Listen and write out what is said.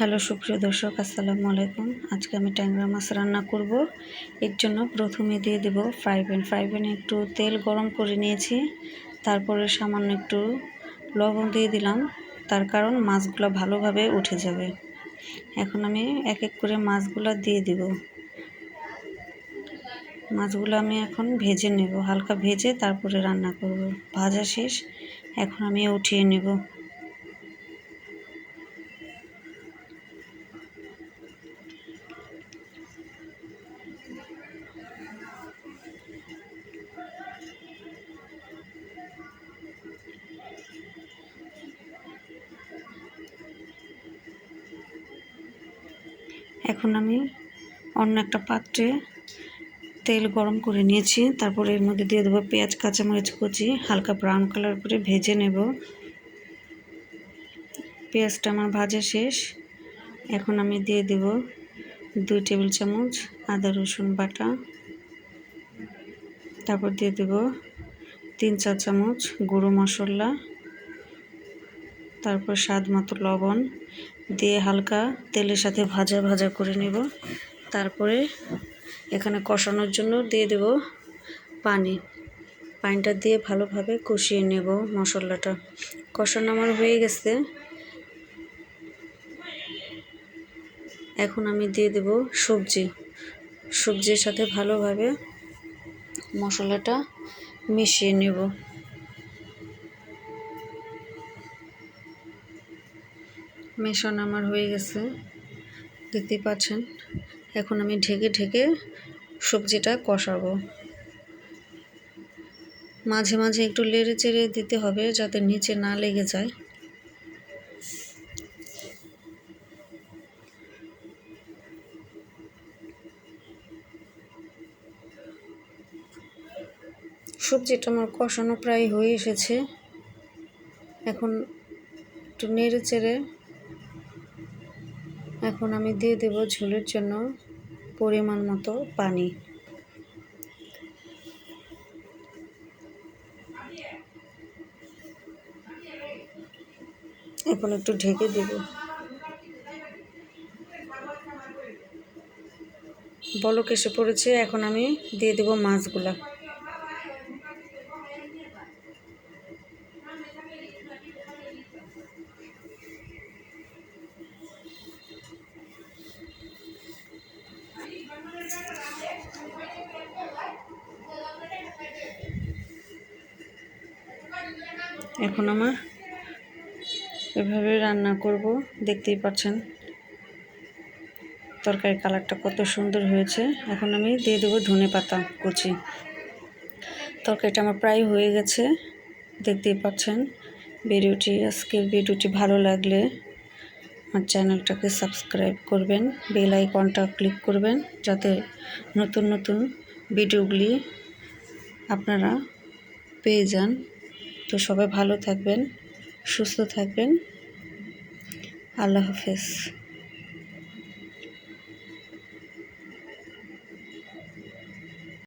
Hello সুপ্রিয় দর্শক, আসসালামু আলাইকুম। আজকে আমি ট্যাংরা মাছ রান্না করব। এর জন্য প্রথমে দিয়ে দেব ফ্রাই প্যানে একটু তেল গরম করে নিয়েছি। তারপরে সামান্য একটু লবণ দিয়ে দিলাম, তার কারণ মাছগুলো ভালোভাবে উঠে যাবে। এখন আমি এক এক করে মাছগুলো দিয়ে দেব। মাছগুলো আমি এখন ভেজে নেব, হালকা ভেজে তারপরে রান্না করব। ভাজা শেষ, এখন আমি উঠিয়ে নেব। এখন আমি অন্য একটা পাত্রে তেল গরম করে নিয়েছি। তারপরে এর মধ্যে দিয়ে দেবো পেঁয়াজ, কাঁচামরিচ কুচি, হালকা ব্রাউন কালার করে ভেজে নেব। পেঁয়াজটা আমার ভাজা শেষ। এখন আমি দিয়ে দেব 2 টেবিল চামচ আদা রসুন বাটা। তারপর দিয়ে দেব 3-4 চামচ গুঁড়ো মশলা, তারপর স্বাদ মতো লবণ দিয়ে হালকা তেলের সাথে ভাজা ভাজা করে নেব। তারপরে এখানে কষানোর জন্য দিয়ে দেব পানিটা দিয়ে ভালোভাবে কষিয়ে নেব মশলাটা। কষানো আমার হয়ে গেছে। এখন আমি দিয়ে দেব সবজির সাথে ভালোভাবে মশলাটা মিশিয়ে নেব। মেশানো আমার হয়ে গেছে, দেখতেই পাচ্ছেন। এখন আমি ঢেকে ঢেকে সবজিটা কষাবো। মাঝে মাঝে একটু নেড়ে চেড়ে দিতে হবে যাতে নিচে না লেগে যায়। সবজিটা আমার কষানো প্রায় হয়ে এসেছে। এখন একটু নেড়ে চেড়ে এখন আমি দিয়ে দেব ঝোলের জন্য পরিমাণ মতো পানি। এখন একটু ঢেকে দেব। বলক এসে পড়েছে, এখন আমি দিয়ে দেব মাছগুলা। এখন আমার এভাবে রান্না করব, দেখতেই পাচ্ছেন তরকারির কালারটা কত সুন্দর হয়েছে। এখন আমি দিয়ে দেবো ধনেপাতা কুচি। তরকারিটা আমার প্রায় হয়ে গেছে, দেখতেই পাচ্ছেন। আজকের ভিডিওটি ভালো লাগলে আমার চ্যানেলটাকে সাবস্ক্রাইব করবেন, বেল আইকনটা ক্লিক করবেন যাতে নতুন নতুন ভিডিওগুলি আপনারা পেয়ে যান। তো সবাই ভালো থাকবেন, সুস্থ থাকবেন। আল্লাহ হাফেজ।